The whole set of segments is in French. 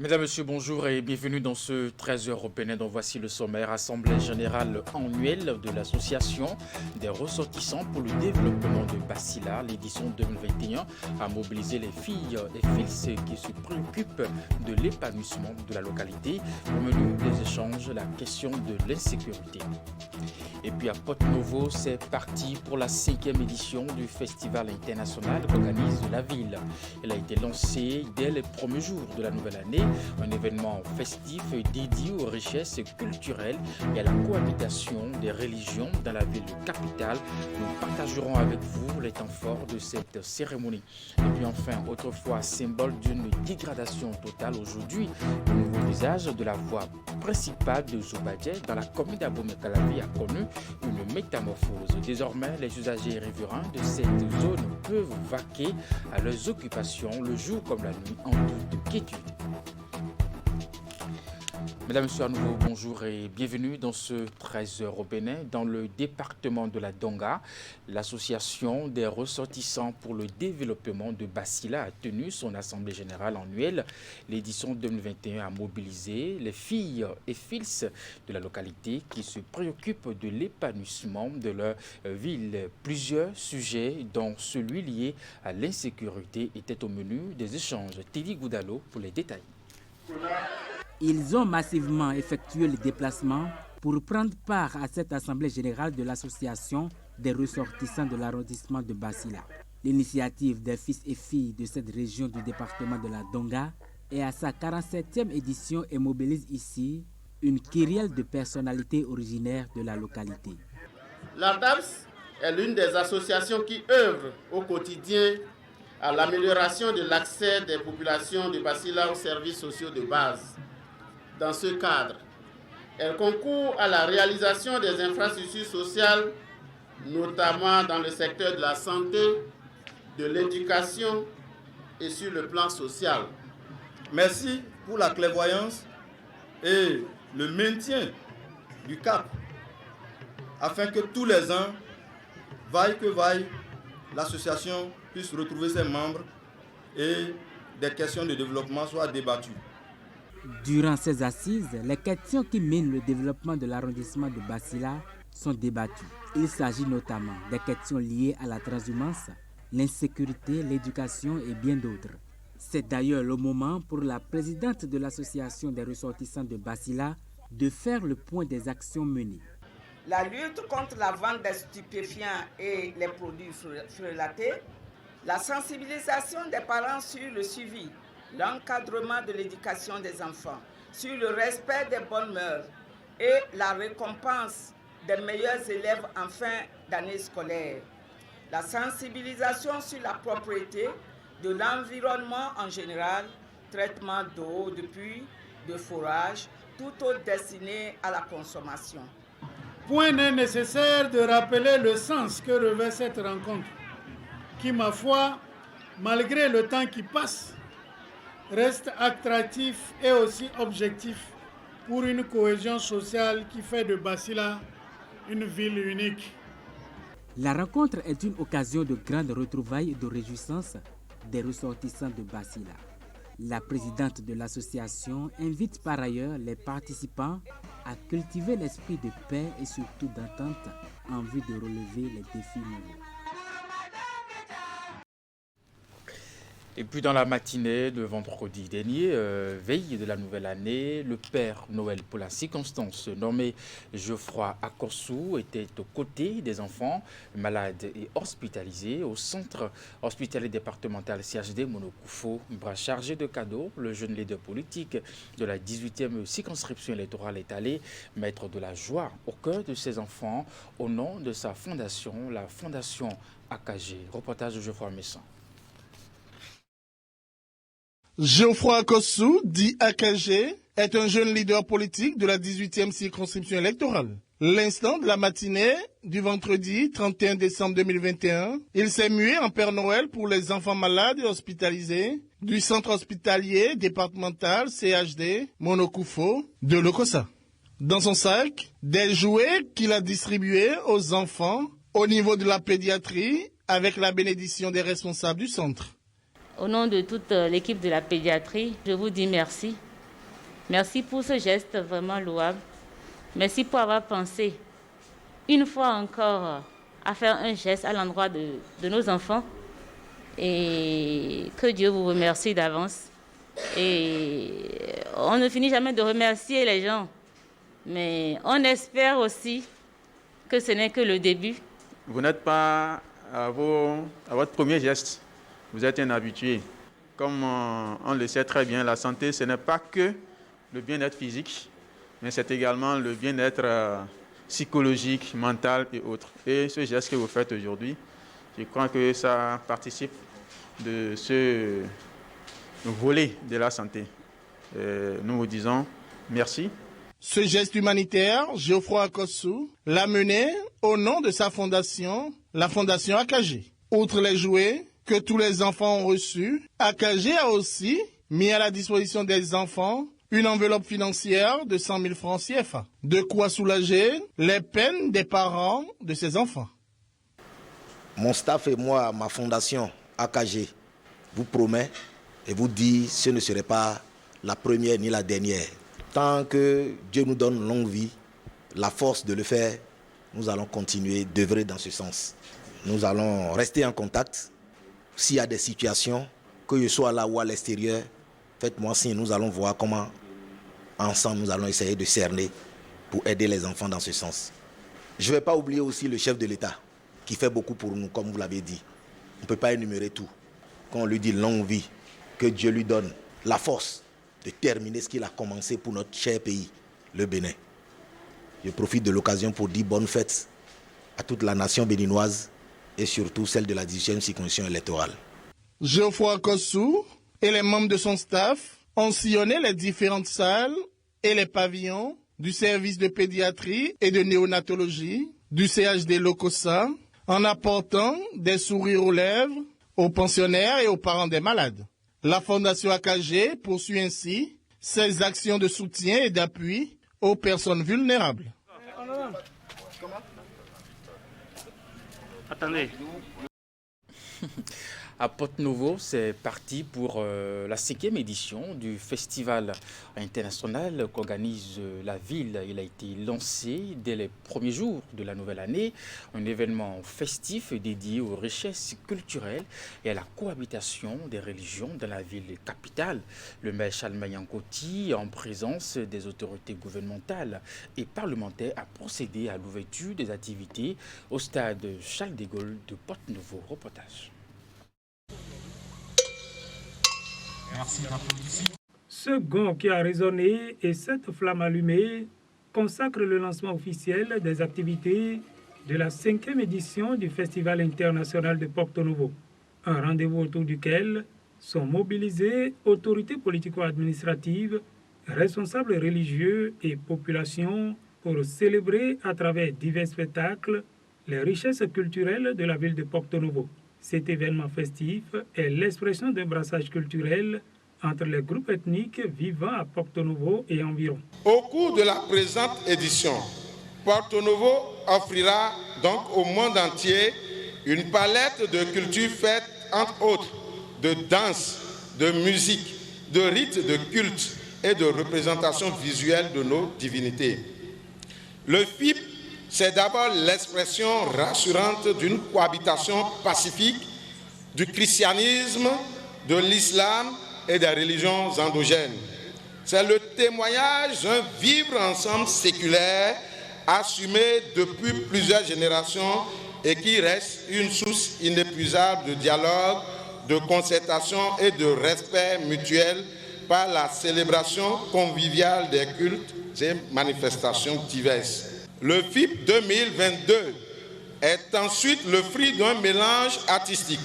Mesdames, Messieurs, bonjour et bienvenue dans ce 13h européen dont voici le sommaire. Assemblée générale annuelle de l'association des ressortissants pour le développement de Basila. L'édition 2021 a mobilisé les filles et fils qui se préoccupent de l'épanouissement de la localité. Au menu des échanges, la question de l'insécurité. Et puis à Porto-Novo, c'est parti pour la 5e édition du Festival international qu'organise la ville. Elle a été lancée dès les premiers jours de la nouvelle année. Un événement festif dédié aux richesses culturelles et à la cohabitation des religions dans la ville capitale. Nous partagerons avec vous les temps forts de cette cérémonie. Et puis enfin, autrefois symbole d'une dégradation totale, aujourd'hui, le nouveau visage de la voie principale de Zobadje dans la commune d'Abomey-Calavi a connu une métamorphose. Désormais, les usagers et riverains de cette zone peuvent vaquer à leurs occupations le jour comme la nuit en toute quiétude. Mesdames, Messieurs, à nouveau, bonjour et bienvenue dans ce 13h au Bénin. Dans le département de la Donga, l'association des ressortissants pour le développement de Basila a tenu son assemblée générale annuelle. L'édition 2021 a mobilisé les filles et fils de la localité qui se préoccupent de l'épanouissement de leur ville. Plusieurs sujets, dont celui lié à l'insécurité, étaient au menu des échanges. Teddy Goudalo pour les détails. Ils ont massivement effectué le déplacement pour prendre part à cette assemblée générale de l'association des ressortissants de l'arrondissement de Basila. L'initiative des fils et filles de cette région du département de la Donga est à sa 47e édition et mobilise ici une kyrielle de personnalités originaires de la localité. L'ADAPS est l'une des associations qui œuvrent au quotidien à l'amélioration de l'accès des populations de Basila aux services sociaux de base. Dans ce cadre, elle concourt à la réalisation des infrastructures sociales, notamment dans le secteur de la santé, de l'éducation et sur le plan social. Merci pour la clairvoyance et le maintien du cap, afin que tous les ans, vaille que vaille, l'association puisse retrouver ses membres et des questions de développement soient débattues. Durant ces assises, les questions qui minent le développement de l'arrondissement de Basila sont débattues. Il s'agit notamment des questions liées à la transhumance, l'insécurité, l'éducation et bien d'autres. C'est d'ailleurs le moment pour la présidente de l'association des ressortissants de Basila de faire le point des actions menées. La lutte contre la vente des stupéfiants et les produits frelatés, la sensibilisation des parents sur le suivi, l'encadrement de l'éducation des enfants, sur le respect des bonnes mœurs et la récompense des meilleurs élèves en fin d'année scolaire. La sensibilisation sur la propriété de l'environnement en général, traitement d'eau, de puits, de forage, tout autre destiné à la consommation. Point n'est nécessaire de rappeler le sens que revêt cette rencontre, qui, ma foi, malgré le temps qui passe, reste attractif et aussi objectif pour une cohésion sociale qui fait de Basila une ville unique. La rencontre est une occasion de grande retrouvailles et de réjouissance des ressortissants de Basila. La présidente de l'association invite par ailleurs les participants à cultiver l'esprit de paix et surtout d'entente en vue de relever les défis nouveaux. Et puis dans la matinée de vendredi dernier, veille de la nouvelle année, le Père Noël pour la circonstance, nommé Geoffroy Akossou, était aux côtés des enfants malades et hospitalisés au centre hospitalier départemental CHD Monokoufo. Bras chargé de cadeaux, le jeune leader politique de la 18e circonscription électorale est allé mettre de la joie au cœur de ses enfants au nom de sa fondation, la Fondation AKG. Reportage de Geoffroy Messan. Geoffroy Akossou, dit AKG, est un jeune leader politique de la 18e circonscription électorale. L'instant de la matinée du vendredi 31 décembre 2021, il s'est mué en Père Noël pour les enfants malades et hospitalisés du centre hospitalier départemental CHD Monokoufo de Lokossa. Dans son sac, des jouets qu'il a distribués aux enfants au niveau de la pédiatrie avec la bénédiction des responsables du centre. Au nom de toute l'équipe de la pédiatrie, je vous dis merci Merci pour ce geste vraiment louable. Merci pour avoir pensé une fois encore à faire un geste à l'endroit de nos enfants. Et que Dieu vous remercie d'avance. Et on ne finit jamais de remercier les gens. Mais on espère aussi que ce n'est que le début. Vous n'êtes pas à votre premier geste. Vous êtes un habitué. Comme on le sait très bien, la santé, ce n'est pas que le bien-être physique, mais c'est également le bien-être psychologique, mental et autres. Et ce geste que vous faites aujourd'hui, je crois que ça participe de ce volet de la santé. Nous vous disons merci. Ce geste humanitaire, Geoffroy Akosu l'a mené au nom de sa fondation, la Fondation AKG. Outre les jouets que tous les enfants ont reçus, AKG a aussi mis à la disposition des enfants une enveloppe financière de 100 000 francs CFA. De quoi soulager les peines des parents de ces enfants. Mon staff et moi, ma fondation AKG, vous promet et vous dit ce ne serait pas la première ni la dernière. Tant que Dieu nous donne longue vie, la force de le faire, nous allons continuer d'œuvrer dans ce sens. Nous allons rester en contact. S'il y a des situations, que je sois là ou à l'extérieur, faites-moi signe, nous allons voir comment, ensemble, nous allons essayer de cerner pour aider les enfants dans ce sens. Je ne vais pas oublier aussi le chef de l'État, qui fait beaucoup pour nous, comme vous l'avez dit. On ne peut pas énumérer tout. Quand on lui dit longue vie, que Dieu lui donne la force de terminer ce qu'il a commencé pour notre cher pays, le Bénin. Je profite de l'occasion pour dire bonne fête à toute la nation béninoise et surtout celle de la 18e circonscription électorale. Geoffroy Akosu et les membres de son staff ont sillonné les différentes salles et les pavillons du service de pédiatrie et de néonatologie du CHD Lokossa en apportant des sourires aux lèvres aux pensionnaires et aux parents des malades. La Fondation AKG poursuit ainsi ses actions de soutien et d'appui aux personnes vulnérables. Attendez. À Porto-Novo, c'est parti pour la 5e édition du festival international qu'organise la ville. Il a été lancé dès les premiers jours de la nouvelle année, un événement festif dédié aux richesses culturelles et à la cohabitation des religions dans la ville capitale. Le maire Chalmayankoti, en présence des autorités gouvernementales et parlementaires, a procédé à l'ouverture des activités au stade Charles de Gaulle de Porto-Novo. Reportage. Ce gong qui a résonné et cette flamme allumée consacrent le lancement officiel des activités de la 5e édition du Festival international de Porto-Novo. Un rendez-vous autour duquel sont mobilisées autorités politico-administratives, responsables religieux et populations pour célébrer à travers divers spectacles les richesses culturelles de la ville de Porto-Novo. Cet événement festif est l'expression d'un brassage culturel entre les groupes ethniques vivant à Porto-Novo et environ. Au cours de la présente édition, Porto-Novo offrira donc au monde entier une palette de cultures faites, entre autres, de danse, de musique, de rites, de culte et de représentation visuelle de nos divinités. Le FIP, c'est d'abord l'expression rassurante d'une cohabitation pacifique du christianisme, de l'islam et des religions endogènes. C'est le témoignage d'un vivre ensemble séculaire assumé depuis plusieurs générations et qui reste une source inépuisable de dialogue, de concertation et de respect mutuel par la célébration conviviale des cultes et manifestations diverses. Le FIP 2022 est ensuite le fruit d'un mélange artistique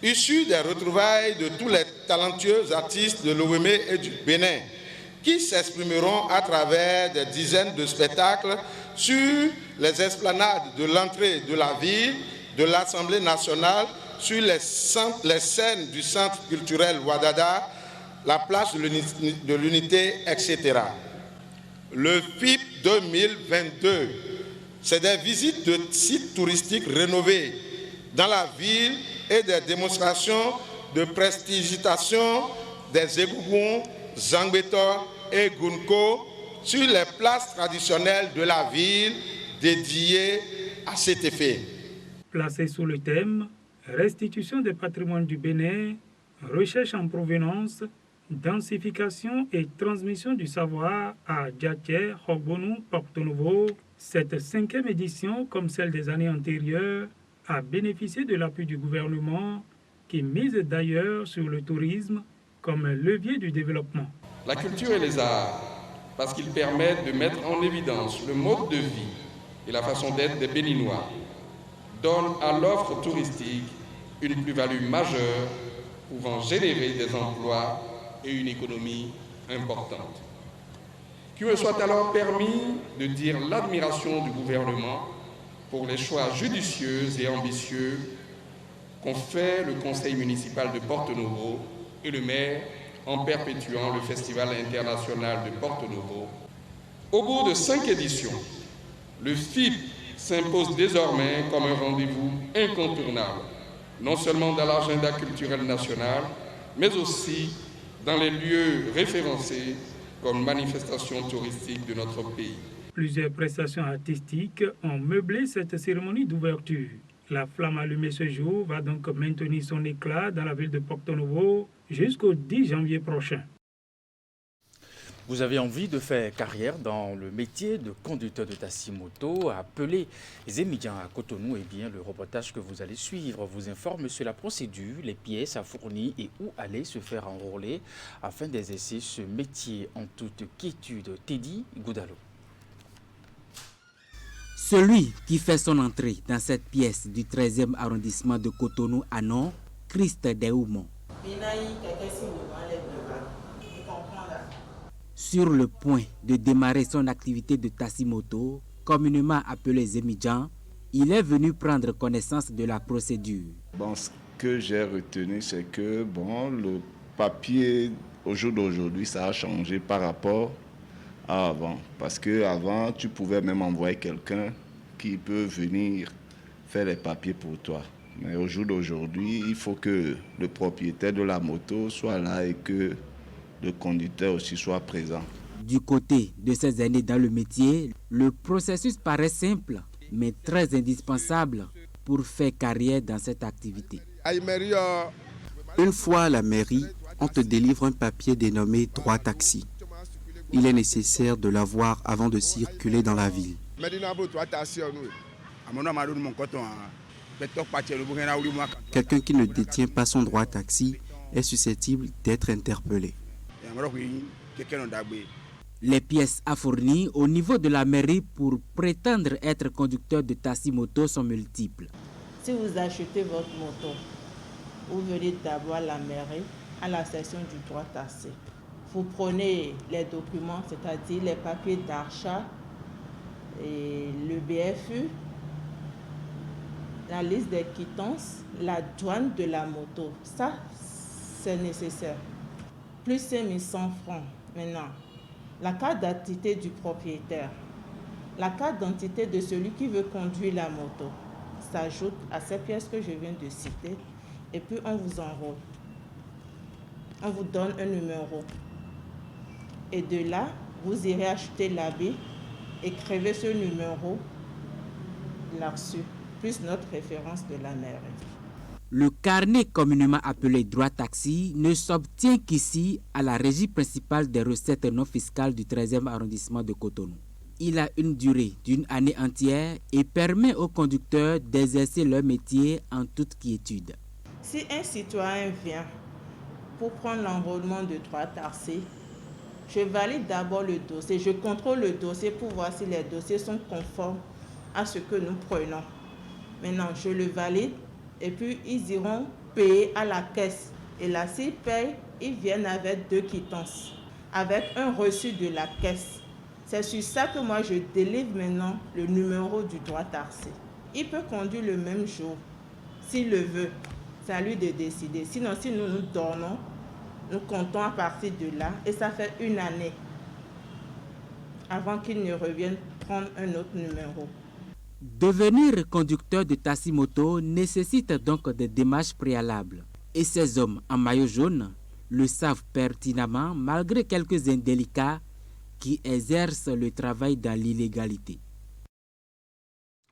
issu des retrouvailles de tous les talentueux artistes de l'OME et du Bénin qui s'exprimeront à travers des dizaines de spectacles sur les esplanades de l'entrée de la ville, de l'Assemblée nationale, sur les scènes du Centre culturel Ouadada, la place de l'Unité, etc. Le FIP 2022, c'est des visites de sites touristiques rénovés dans la ville et des démonstrations de prestigitation des Égougoum, Zangbetor et Gunko sur les places traditionnelles de la ville dédiées à cet effet. Placé sous le thème « Restitution des patrimoines du Bénin, recherche en provenance, densification et transmission du savoir à Djaké, Hogbonou, Porto Novo », cette 5e édition, comme celle des années antérieures, a bénéficié de l'appui du gouvernement qui mise d'ailleurs sur le tourisme comme levier du développement. La culture et les arts, parce qu'ils permettent de mettre en évidence le mode de vie et la façon d'être des Béninois, donnent à l'offre touristique une plus-value majeure pouvant générer des emplois et une économie importante. Qu'il me soit alors permis de dire l'admiration du gouvernement pour les choix judicieux et ambitieux qu'ont fait le conseil municipal de Porto Novo et le maire en perpétuant le Festival international de Porto Novo. Au bout de 5 éditions, le FIP s'impose désormais comme un rendez-vous incontournable, non seulement dans l'agenda culturel national, mais aussi dans les lieux référencés comme manifestation touristique de notre pays. Plusieurs prestations artistiques ont meublé cette cérémonie d'ouverture. La flamme allumée ce jour va donc maintenir son éclat dans la ville de Porto Novo jusqu'au 10 janvier prochain. Vous avez envie de faire carrière dans le métier de conducteur de taxi-moto, appelez Zémidjan à Cotonou. Eh bien, le reportage que vous allez suivre vous informe sur la procédure, les pièces à fournir et où aller se faire enrôler afin d'exercer ce métier en toute quiétude. Teddy Goudalo. Celui qui fait son entrée dans cette pièce du 13e arrondissement de Cotonou a nom Christ Deoumon. Sur le point de démarrer son activité de taxi-moto, communément appelé Zémidjan, il est venu prendre connaissance de la procédure. Bon, ce que j'ai retenu, c'est que le papier, au jour d'aujourd'hui, ça a changé par rapport à avant. Parce qu'avant, tu pouvais même envoyer quelqu'un qui peut venir faire les papiers pour toi. Mais au jour d'aujourd'hui, il faut que le propriétaire de la moto soit là et que le conducteur aussi soit présent. Du côté de ces années dans le métier, le processus paraît simple, mais très indispensable pour faire carrière dans cette activité. Une fois à la mairie, on te délivre un papier dénommé droit taxi. Il est nécessaire de l'avoir avant de circuler dans la ville. Quelqu'un qui ne détient pas son droit taxi est susceptible d'être interpellé. Les pièces à fournir au niveau de la mairie pour prétendre être conducteur de taxi-moto sont multiples. Si vous achetez votre moto, vous venez d'abord à la mairie, à la section du droit taxi. Vous prenez les documents, c'est-à-dire les papiers d'achat, et le BFU, la liste des quittances, la douane de la moto. Ça, c'est nécessaire. Plus 5 100 francs. Maintenant, la carte d'identité du propriétaire, la carte d'identité de celui qui veut conduire la moto s'ajoute à ces pièces que je viens de citer et puis on vous enrôle. On vous donne un numéro. Et de là, vous irez acheter l'habit, écrivez ce numéro là-dessus, plus notre référence de la mairie. Le carnet communément appelé droit taxi ne s'obtient qu'ici à la régie principale des recettes non fiscales du 13e arrondissement de Cotonou. Il a une durée d'une année entière et permet aux conducteurs d'exercer leur métier en toute quiétude. Si un citoyen vient pour prendre l'enrôlement de droit taxi, je valide d'abord le dossier, je contrôle le dossier pour voir si les dossiers sont conformes à ce que nous prenons. Maintenant, je le valide. Et puis, ils iront payer à la caisse. Et là, s'ils payent, ils viennent avec 2 quittances, avec un reçu de la caisse. C'est sur ça que moi, je délivre maintenant le numéro du droit taxi. Il peut conduire le même jour, s'il le veut. C'est à lui de décider. Sinon, si nous nous donnons, nous comptons à partir de là. Et ça fait 1 année avant qu'il ne revienne prendre un autre numéro. Devenir conducteur de taxi-moto nécessite donc des démarches préalables. Et ces hommes en maillot jaune le savent pertinemment malgré quelques indélicats qui exercent le travail dans l'illégalité.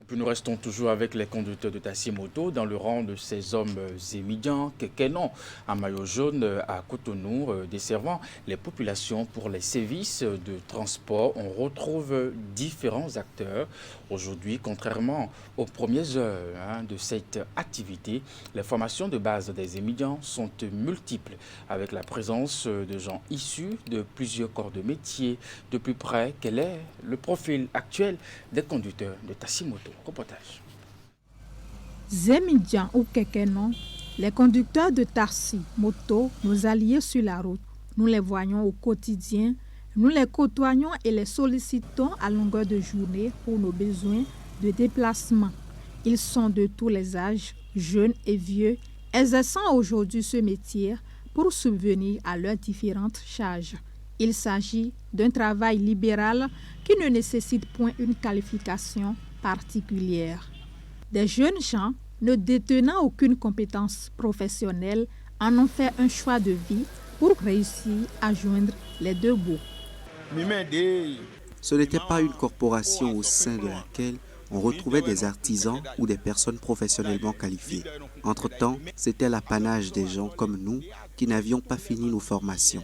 Puis nous restons toujours avec les conducteurs de taxi-moto dans le rang de ces hommes émigrants, Kekenon, en maillot jaune à Cotonou, desservant les populations pour les services de transport. On retrouve différents acteurs. Aujourd'hui, contrairement aux premières heures de cette activité, les formations de base des émigrants sont multiples, avec la présence de gens issus de plusieurs corps de métier. De plus près, quel est le profil actuel des conducteurs de taxi-moto? Reportage. Zemidjan ou Kekenon, les conducteurs de taxi, moto, nos alliés sur la route, nous les voyons au quotidien, nous les côtoyons et les sollicitons à longueur de journée pour nos besoins de déplacement. Ils sont de tous les âges, jeunes et vieux, exerçant aujourd'hui ce métier pour subvenir à leurs différentes charges. Il s'agit d'un travail libéral qui ne nécessite point une qualification particulière. Des jeunes gens ne détenant aucune compétence professionnelle en ont fait un choix de vie pour réussir à joindre les deux bouts. Ce n'était pas une corporation au sein de laquelle on retrouvait des artisans ou des personnes professionnellement qualifiées. Entre-temps, c'était l'apanage des gens comme nous qui n'avions pas fini nos formations.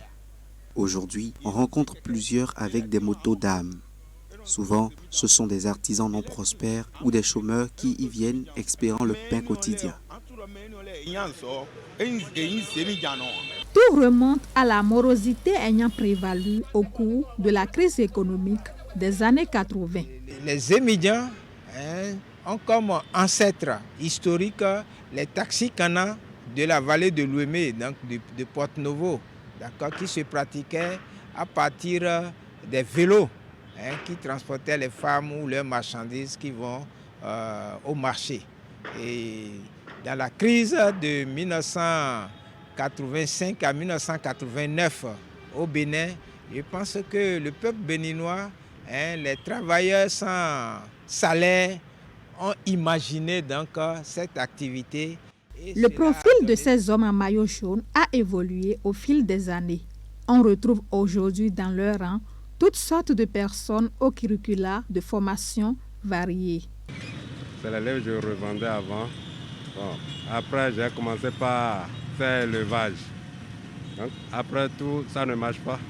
Aujourd'hui, on rencontre plusieurs avec des motos d'âme. Souvent, ce sont des artisans non prospères ou des chômeurs qui y viennent espérant le pain quotidien. Tout remonte à la morosité ayant prévalu au cours de la crise économique des années 80. Les émigrants ont comme ancêtres historiques les taxis-cana de la vallée de l'Ouémé, donc de Porto-Novo, qui se pratiquaient à partir des vélos qui transportaient les femmes ou leurs marchandises qui vont au marché. Et dans la crise de 1985 à 1989 au Bénin, je pense que le peuple béninois, les travailleurs sans salaire, ont imaginé donc cette activité. Le profil de ces hommes en maillot jaune a évolué au fil des années. On retrouve aujourd'hui dans leur rang toutes sortes de personnes au curricula de formation variées. C'est la lèvre que je revendais avant. Bon, après, j'ai commencé par faire l'élevage. Donc, après tout, ça ne marche pas.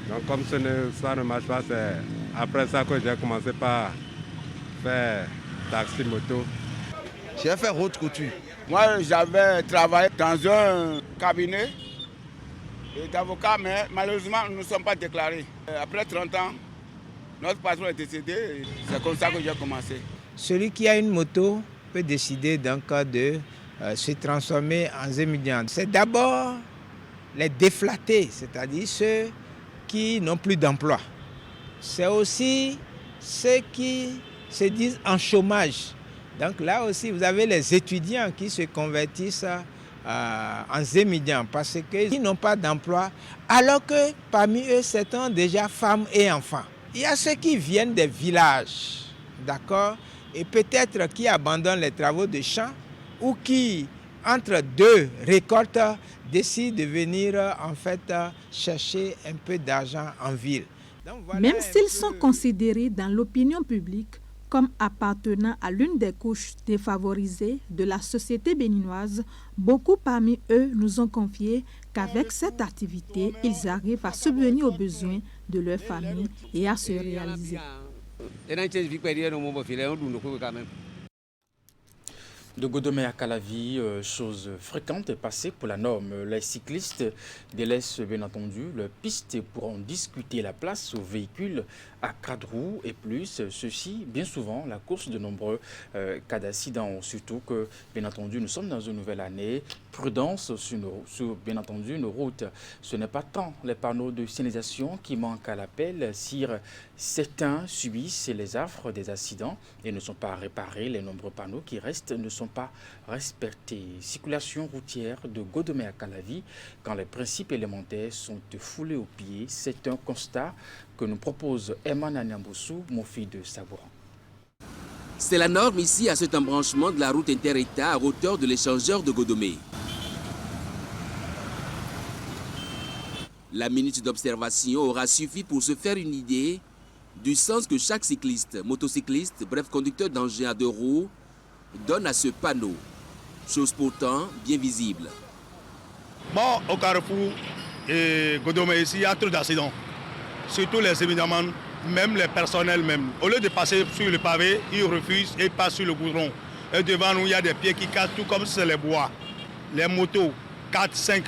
Donc, comme ça ne marche pas, c'est après ça que j'ai commencé par faire taxi-moto. J'ai fait haute couture. Moi, j'avais travaillé dans un cabinet d'avocats, mais malheureusement, nous ne sommes pas déclarés. Après 30 ans, notre patron est décédé. C'est comme ça que j'ai commencé. Celui qui a une moto peut décider donc de se transformer en émigrant. C'est d'abord les déflatés, c'est-à-dire ceux qui n'ont plus d'emploi. C'est aussi ceux qui se disent en chômage. Donc là aussi, vous avez les étudiants qui se convertissent en émigrants parce qu'ils n'ont pas d'emploi, alors que parmi eux, certains ont déjà femmes et enfants. Il y a ceux qui viennent des villages, d'accord, et peut-être qui abandonnent les travaux de champ ou qui, entre deux récoltes, décident de venir en fait chercher un peu d'argent en ville. Donc, voilà. Même s'ils sont considérés dans l'opinion publique comme appartenant à l'une des couches défavorisées de la société béninoise, beaucoup parmi eux nous ont confié qu'avec cette activité, ils arrivent à subvenir aux besoins de leur famille et à se réaliser. De Godomé à Calavi, chose fréquente est passée pour la norme. Les cyclistes délaissent bien entendu leur piste pour en discuter la place aux véhicules à 4 roues et plus. Ceci, bien souvent, la course de nombreux cas d'accidents. Surtout que, bien entendu, nous sommes dans une nouvelle année. Prudence sur bien entendu, nos routes. Ce n'est pas tant les panneaux de signalisation qui manquent à l'appel. Si certains subissent les affres des accidents et ne sont pas réparés, les nombreux panneaux qui restent ne sont pas respectés. Circulation routière de Godomé à Calavi, quand les principes élémentaires sont foulés aux pieds, c'est un constat que nous propose Emmanuel Nyamboussou, mon fils de Sabouran. C'est la norme ici à cet embranchement de la route inter-État à hauteur de l'échangeur de Godomé. La minute d'observation aura suffi pour se faire une idée du sens que chaque cycliste, motocycliste, bref conducteur d'engin à 2 roues, donne à ce panneau, chose pourtant bien visible. Bon, au carrefour, Godomé ici, il y a trop d'accidents. Surtout les évidemment, même les personnels même. Au lieu de passer sur le pavé, ils refusent et passent sur le goudron. Et devant nous, il y a des pieds qui cassent, tout comme c'est les bois. Les motos, 4, 5,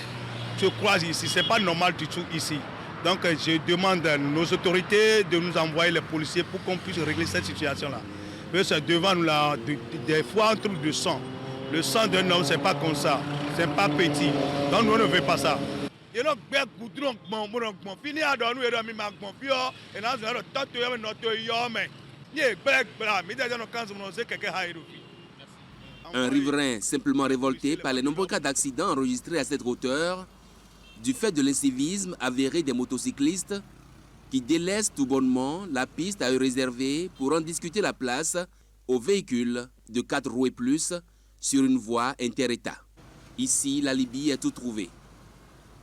se croisent ici. Ce n'est pas normal du tout ici. Donc je demande à nos autorités de nous envoyer les policiers pour qu'on puisse régler cette situation-là. Mais c'est devant nous, là, des fois, un truc de sang. Le sang d'un homme, ce n'est pas comme ça. Ce n'est pas petit. Donc nous ne veut pas ça. Un riverain simplement révolté par les nombreux cas d'accidents enregistrés à cette hauteur, du fait de l'incivisme avéré des motocyclistes qui délaissent tout bonnement la piste à eux réservée pour en discuter la place aux véhicules de 4 roues et plus sur une voie inter-État. Ici, la Libye a tout trouvé.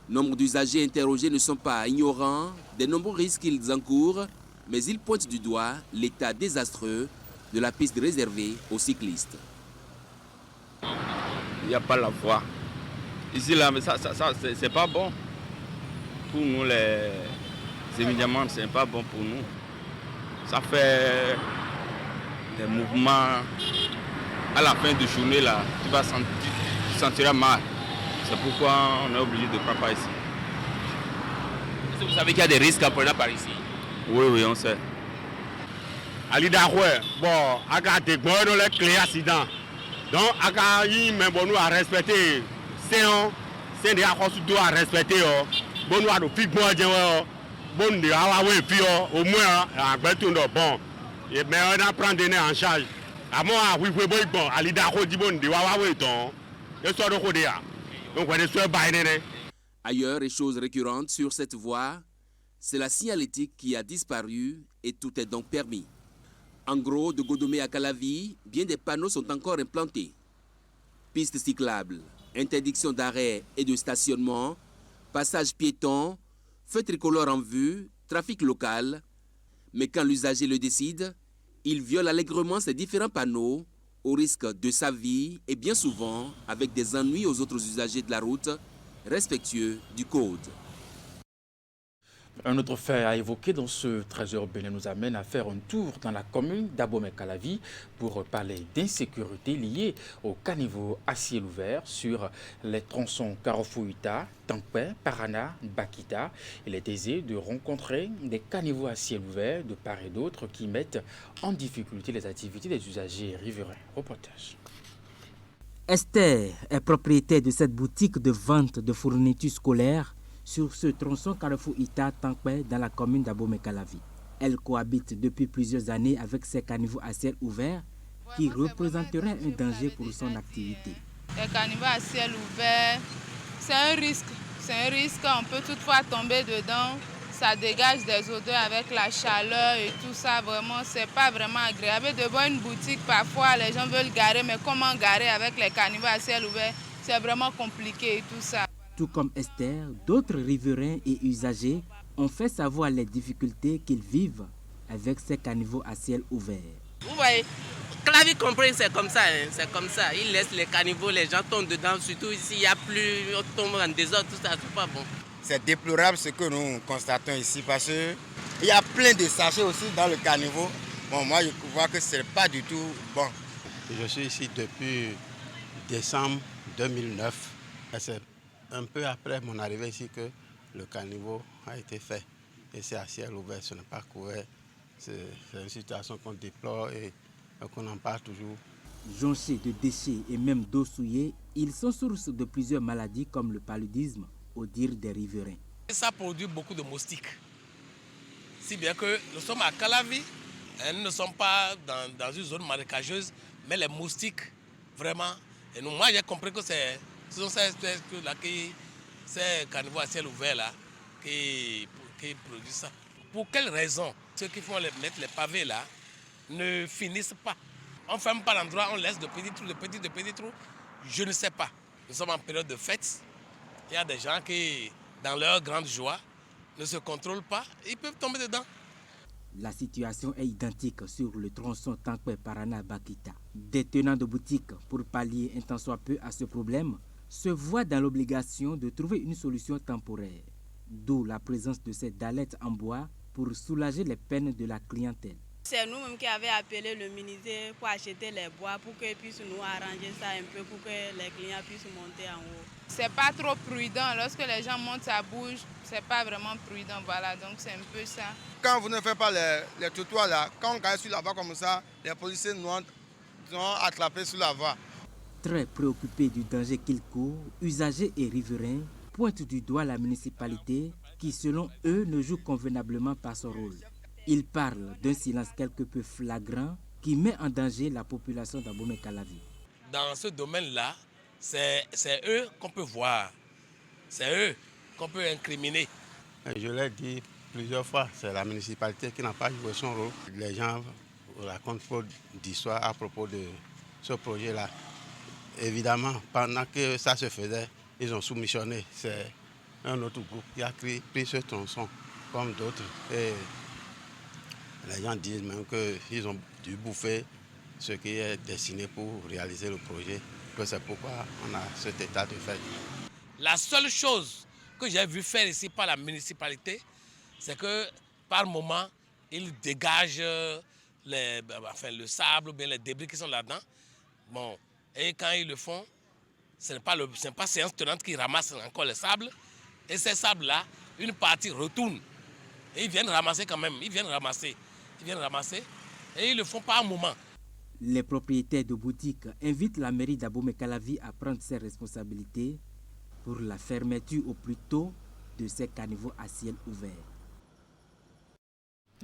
Nombre d'usagers interrogés ne sont pas ignorants des nombreux risques qu'ils encourent, mais ils pointent du doigt l'état désastreux de la piste réservée aux cyclistes. Il n'y a pas la voie. Ici, là, mais ça c'est pas bon. Pour nous, les évidemment, c'est pas bon pour nous. Ça fait des mouvements. À la fin de journée, là, tu sentiras mal. C'est pourquoi on est obligé de prendre par ici. Est-ce que vous savez qu'il y a des risques à prendre par ici? Oui, on sait. Ali Daroué, bon, aga des bonnes les clés accident. Donc, aga y mais bon nous à respecter. C'est des accords à respecter. Bon nous à nous piquer bon bon de avoir puis au moins à beton bon. Et mais on a prendre en charge. À moi oui bon Ali Daroué dit bon de avoir ton. Le soir de Rodéa. Donc on est sur baïné. Ailleurs, et chose récurrente sur cette voie, c'est la signalétique qui a disparu et tout est donc permis. En gros, de Godomé à Calavi, bien des panneaux sont encore implantés. Pistes cyclables, interdiction d'arrêt et de stationnement, passage piéton, feu tricolore en vue, trafic local. Mais quand l'usager le décide, il viole allègrement ces différents panneaux au risque de sa vie et bien souvent avec des ennuis aux autres usagers de la route, respectueux du code. Un autre fait à évoquer dans ce 13h urbain nous amène à faire un tour dans la commune d'Abomey-Calavi pour parler d'insécurité liée au caniveau à ciel ouvert sur les tronçons Carrefour-Ita, Tankpé, Parana, Bakita. Il est aisé de rencontrer des caniveaux à ciel ouvert de part et d'autre qui mettent en difficulté les activités des usagers riverains. Reportage. Esther est propriétaire de cette boutique de vente de fournitures scolaires sur ce tronçon Carrefour-Ita Tankpé dans la commune d'Abomey-Calavi. Elle cohabite depuis plusieurs années avec ces caniveaux à ciel ouvert qui représenteraient un danger pour son activité. Les caniveaux à ciel ouvert, c'est un risque. On peut toutefois tomber dedans. Ça dégage des odeurs avec la chaleur et tout ça. Vraiment, c'est pas vraiment agréable. Devant une boutique, parfois, les gens veulent garer, mais comment garer avec les caniveaux à ciel ouvert? C'est vraiment compliqué et tout ça. Tout comme Esther, d'autres riverains et usagers ont fait savoir les difficultés qu'ils vivent avec ces caniveaux à ciel ouvert. Vous voyez, Calavi comprend, c'est comme ça. C'est comme ça. Ils laissent les caniveaux, les gens tombent dedans. Surtout ici, il n'y a plus, on tombe en désordre, tout ça, c'est pas bon. C'est déplorable ce que nous constatons ici parce qu'il y a plein de sachets aussi dans le caniveau. Bon, moi, je vois que ce n'est pas du tout bon. Je suis ici depuis décembre 2009. C'est un peu après mon arrivée ici que le caniveau a été fait. Et c'est à ciel ouvert, ce n'est pas couvert. C'est une situation qu'on déplore et qu'on en parle toujours. Jonchés de déchets et même d'eau souillée, ils sont source de plusieurs maladies comme le paludisme, au dire des riverains. Ça produit beaucoup de moustiques. Si bien que nous sommes à Calavi, nous ne sommes pas dans une zone marécageuse, mais les moustiques, vraiment. Et nous, moi, j'ai compris que ce sont ces espèces-là, ces caniveaux à ciel ouvert là, qui produisent ça. Pour quelles raisons ceux qui font mettre les pavés là ne finissent pas? On ne ferme pas l'endroit, on laisse de petits trous. Je ne sais pas. Nous sommes en période de fête. Il y a des gens qui, dans leur grande joie, ne se contrôlent pas, ils peuvent tomber dedans. La situation est identique sur le tronçon Tankwe-Parana-Bakita. Des tenants de boutiques, pour pallier un tant soit peu à ce problème, se voient dans l'obligation de trouver une solution temporaire. D'où la présence de ces dallettes en bois pour soulager les peines de la clientèle. C'est nous-mêmes qui avons appelé le ministère pour acheter les bois pour qu'ils puissent nous arranger ça un peu pour que les clients puissent monter en haut. C'est pas trop prudent. Lorsque les gens montent, ça bouge. C'est pas vraiment prudent. Voilà, donc c'est un peu ça. Quand vous ne faites pas les trottoirs là, quand on gagne sur la voie comme ça, les policiers nous ont attrapés sur la voie. Très préoccupés du danger qu'ils courent, usagers et riverains pointent du doigt la municipalité qui, selon eux, ne joue convenablement pas son rôle. Ils parlent d'un silence quelque peu flagrant qui met en danger la population d'Abomey-Calavi. Dans ce domaine-là, c'est eux qu'on peut voir, c'est eux qu'on peut incriminer. Je l'ai dit plusieurs fois, c'est la municipalité qui n'a pas joué son rôle. Les gens racontent trop d'histoires à propos de ce projet-là. Évidemment, pendant que ça se faisait, ils ont soumissionné. C'est un autre groupe qui a pris ce tronçon comme d'autres. Et les gens disent même qu'ils ont dû bouffer ce qui est destiné pour réaliser le projet, que c'est pourquoi on a cet état de fait. La seule chose que j'ai vu faire ici par la municipalité, c'est que par moment, ils dégagent le sable ou bien les débris qui sont là-dedans. Bon, et quand ils le font, ce n'est pas séance tenante qui ramasse encore le sable. Et ces sables-là, une partie retourne. Et ils viennent ramasser quand même, ils viennent ramasser. Et ils le font par moment. Les propriétaires de boutiques invitent la mairie d'Abomey-Calavi à prendre ses responsabilités pour la fermeture au plus tôt de ces caniveaux à ciel ouvert.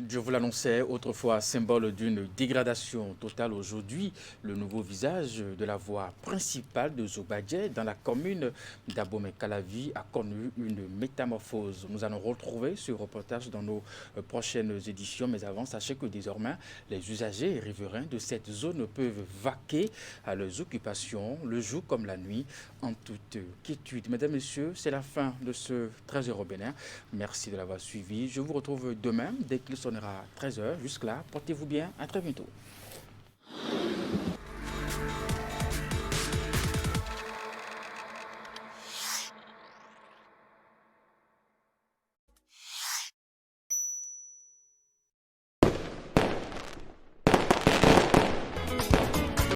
Je vous l'annonçais, autrefois symbole d'une dégradation totale, aujourd'hui, le nouveau visage de la voie principale de Zobadje dans la commune d'Abomey-Calavi a connu une métamorphose. Nous allons retrouver ce reportage dans nos prochaines éditions, mais avant, sachez que désormais, les usagers et riverains de cette zone peuvent vaquer à leurs occupations, le jour comme la nuit, en toute quiétude. Mesdames, Messieurs, c'est la fin de ce 13h au Bénin. Merci de l'avoir suivi. Je vous retrouve demain dès qu'il sonnera 13h. Jusque-là, portez-vous bien. À très bientôt.